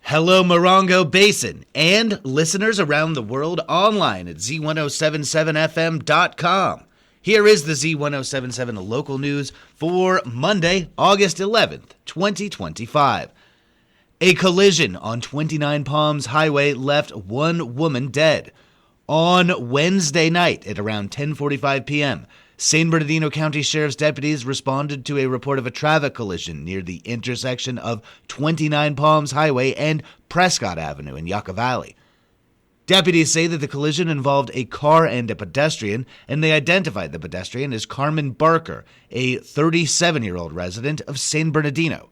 Hello, Morongo Basin, and listeners around the world online at Z107.7 FM.com. Here is the Z107.7 Local News for Monday, August 11th, 2025. A collision on 29 Palms Highway left one woman dead. On Wednesday night at around 10:45 p.m., San Bernardino County Sheriff's deputies responded to a report of a traffic collision near the intersection of 29 Palms Highway and Prescott Avenue in Yucca Valley. Deputies say that the collision involved a car and a pedestrian, and they identified the pedestrian as Carmen Barker, a 37-year-old resident of San Bernardino.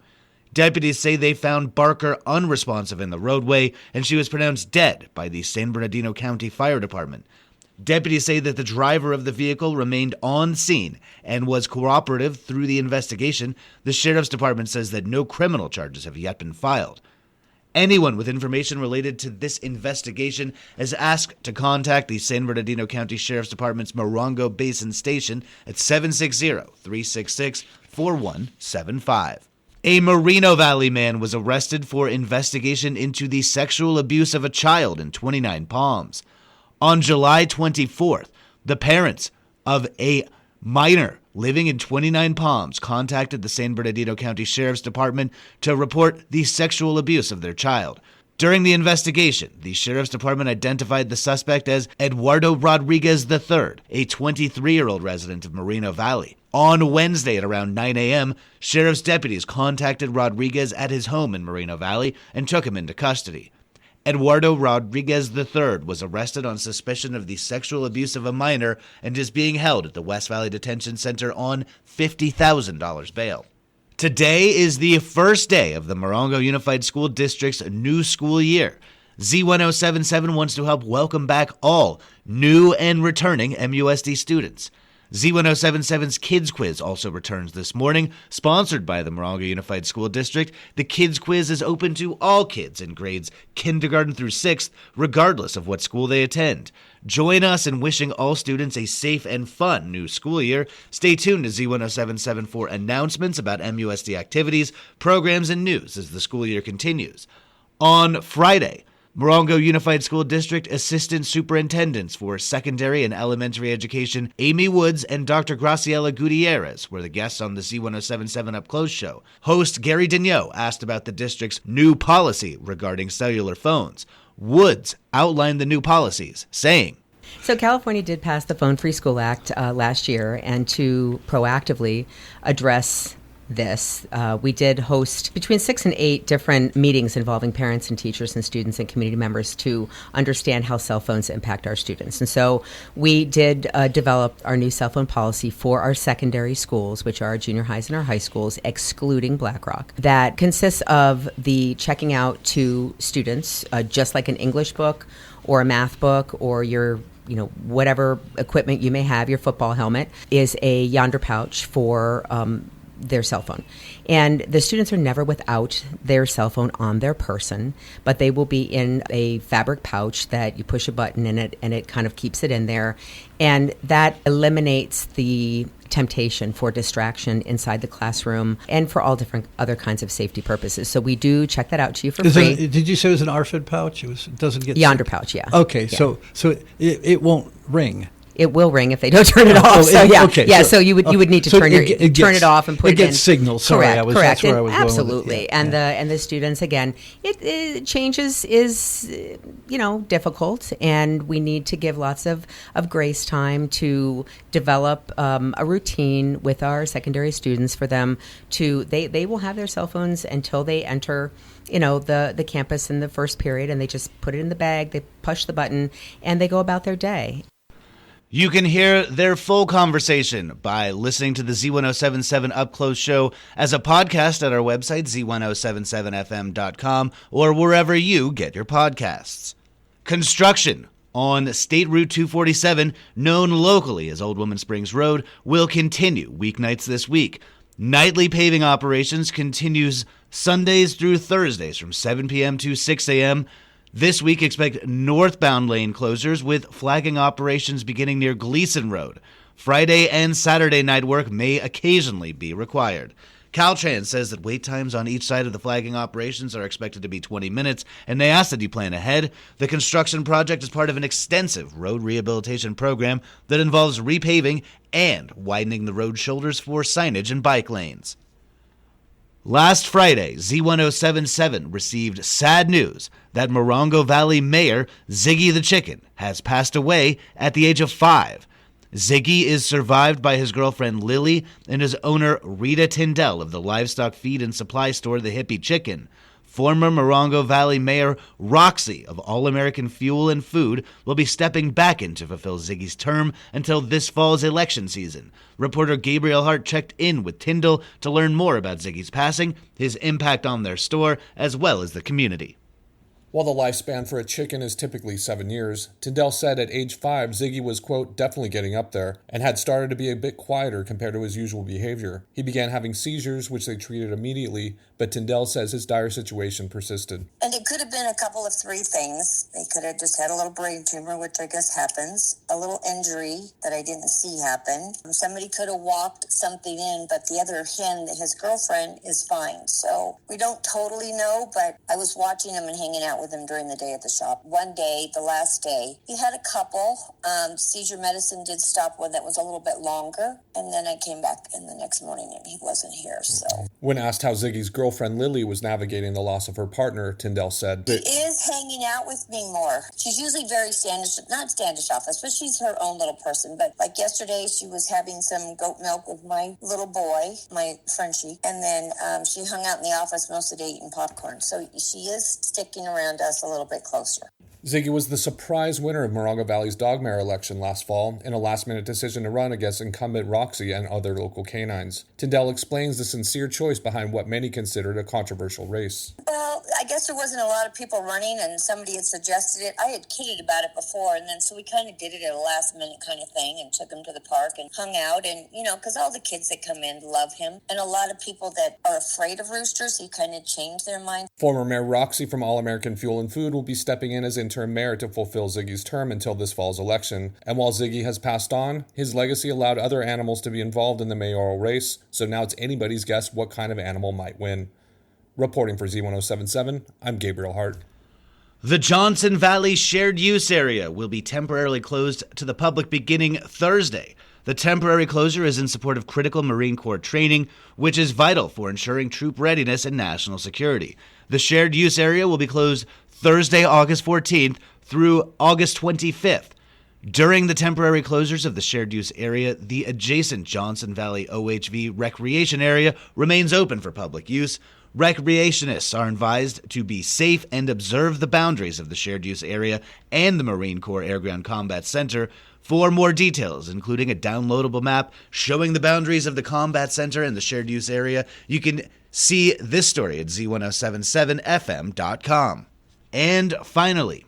Deputies say they found Barker unresponsive in the roadway, and she was pronounced dead by the San Bernardino County Fire Department. Deputies say that the driver of the vehicle remained on scene and was cooperative through the investigation. The Sheriff's Department says that no criminal charges have yet been filed. Anyone with information related to this investigation is asked to contact the San Bernardino County Sheriff's Department's Morongo Basin Station at 760-366-4175. A Moreno Valley man was arrested for investigation into the sexual abuse of a child in 29 Palms. On July 24th, the parents of a minor living in 29 Palms contacted the San Bernardino County Sheriff's Department to report the sexual abuse of their child. During the investigation, the Sheriff's Department identified the suspect as Eduardo Rodriguez III, a 23-year-old resident of Moreno Valley. On Wednesday at around 9 a.m., Sheriff's deputies contacted Rodriguez at his home in Moreno Valley and took him into custody. Eduardo Rodriguez III was arrested on suspicion of the sexual abuse of a minor and is being held at the West Valley Detention Center on $50,000 bail. Today is the first day of the Morongo Unified School District's new school year. Z107.7 wants to help welcome back all new and returning MUSD students. Z107.7's Kids Quiz also returns this morning. Sponsored by the Morongo Unified School District, the Kids Quiz is open to all kids in grades kindergarten through 6th, regardless of what school they attend. Join us in wishing all students a safe and fun new school year. Stay tuned to Z107.7 for announcements about MUSD activities, programs, and news as the school year continues. On Friday, Morongo Unified School District Assistant Superintendents for Secondary and Elementary Education Amy Woods and Dr. Graciela Gutierrez were the guests on the Z107.7 Up Close show. Host Gary Daigneault asked about the district's new policy regarding cellular phones. Woods outlined the new policies, saying, So California did pass the Phone Free School Act last year, and to proactively address this, we did host between 6 and 8 different meetings involving parents and teachers and students and community members to understand how cell phones impact our students. And so we did develop our new cell phone policy for our secondary schools, which are our junior highs and our high schools, excluding Blackrock. That consists of the checking out to students, just like an English book or a math book or your whatever equipment you may have, your football helmet, is a yonder pouch for their cell phone. And the students are never without their cell phone on their person, but they will be in a fabric pouch that you push a button in it and it kind of keeps it in there. And that eliminates the temptation for distraction inside the classroom and for all different other kinds of safety purposes. So we do check that out to you for free. Did you say it was an RFID pouch? It doesn't get yonder pouch, yeah. Okay, yeah. So it won't ring. It will ring if they don't turn it off. So you would need to turn it off and put it in. It gets signal. Sorry, correct. That's where I was absolutely. going with it. And the students, again, changes is difficult, and we need to give lots of grace time to develop a routine with our secondary students for them to they will have their cell phones until they enter the campus in the first period, and they just put it in the bag, they push the button, and they go about their day. You can hear their full conversation by listening to the Z107.7 Up Close show as a podcast at our website, Z107.7 FM.com, or wherever you get your podcasts. Construction on State Route 247, known locally as Old Woman Springs Road, will continue weeknights this week. Nightly paving operations continues Sundays through Thursdays from 7 p.m. to 6 a.m., This week, expect northbound lane closures with flagging operations beginning near Gleason Road. Friday and Saturday night work may occasionally be required. Caltrans says that wait times on each side of the flagging operations are expected to be 20 minutes, and they ask that you plan ahead. The construction project is part of an extensive road rehabilitation program that involves repaving and widening the road shoulders for signage and bike lanes. Last Friday, Z107.7 received sad news that Morongo Valley Mayor Ziggy the Chicken has passed away at the age of 5. Ziggy is survived by his girlfriend Lily and his owner Rita Tyndall of the livestock feed and supply store The Hippie Chicken. Former Morongo Valley Mayor Roxy of All American Fuel and Food will be stepping back in to fulfill Ziggy's term until this fall's election season. Reporter Gabriel Hart checked in with Tyndall to learn more about Ziggy's passing, his impact on their store, as well as the community. While the lifespan for a chicken is typically 7 years, Tyndall said at age 5, Ziggy was, quote, definitely getting up there, and had started to be a bit quieter compared to his usual behavior. He began having seizures, which they treated immediately, but Tyndall says his dire situation persisted. And it could have been a couple of three things. They could have just had a little brain tumor, which I guess happens, a little injury that I didn't see happen. Somebody could have walked something in, but the other hen, his girlfriend, is fine. So we don't totally know, but I was watching him and hanging out with him during the day at the shop. One day, the last day, he had a couple. Seizure medicine did stop one that was a little bit longer, and then I came back in the next morning and he wasn't here. So when asked how Ziggy's girlfriend Lily was navigating the loss of her partner, Tyndall said, "She is hanging out with me more. She's usually very not standoffish, but she's her own little person. But like yesterday, she was having some goat milk with my little boy, my Frenchie, and then she hung out in the office most of the day eating popcorn. So she is sticking around us a little bit closer." Ziggy was the surprise winner of Morongo Valley's dog mare election last fall in a last-minute decision to run against incumbent Roxy and other local canines. Tyndall explains the sincere choice behind what many considered a controversial race. Well, I guess there wasn't a lot of people running, and somebody had suggested it. I had kidded about it before, and then so we kind of did it at a last-minute kind of thing and took him to the park and hung out, and, because all the kids that come in love him, and a lot of people that are afraid of roosters, he kind of changed their mind. Former Mayor Roxy from All American Fuel and Food will be stepping in as interim mayor to fulfill Ziggy's term until this fall's election. And while Ziggy has passed on, his legacy allowed other animals to be involved in the mayoral race, so now it's anybody's guess what kind of animal might win. Reporting for Z107.7, I'm Gabriel Hart. The Johnson Valley Shared Use Area will be temporarily closed to the public beginning Thursday. The temporary closure is in support of critical Marine Corps training, which is vital for ensuring troop readiness and national security. The shared use area will be closed Thursday, August 14th through August 25th. During the temporary closures of the shared use area, the adjacent Johnson Valley OHV recreation area remains open for public use. Recreationists are advised to be safe and observe the boundaries of the shared use area and the Marine Corps Air Ground Combat Center. For more details, including a downloadable map showing the boundaries of the Combat Center and the shared use area, you can see this story at Z107.7fm.com. And finally,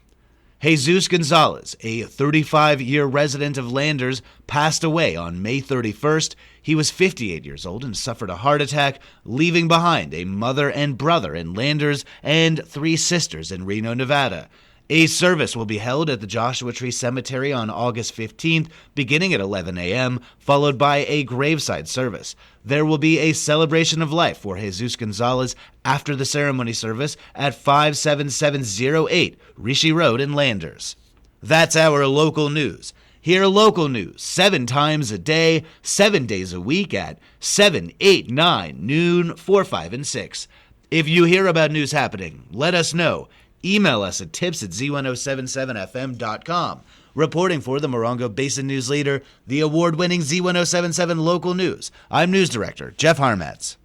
Jesus Gonzalez, a 35-year resident of Landers, passed away on May 31st. He was 58 years old and suffered a heart attack, leaving behind a mother and brother in Landers and 3 sisters in Reno, Nevada. A service will be held at the Joshua Tree Cemetery on August 15th, beginning at 11 a.m., followed by a graveside service. There will be a celebration of life for Jesus Gonzalez after the ceremony service at 57708 Rishi Road in Landers. That's our local news. Hear local news 7 times a day, 7 days a week at 7, 8, 9, noon, 4, 5, and 6. If you hear about news happening, let us know. Email us at tips@z1077fm.com. Reporting for the Morongo Basin News Leader, the award-winning Z107.7 Local News, I'm News Director Jeff Harmatz.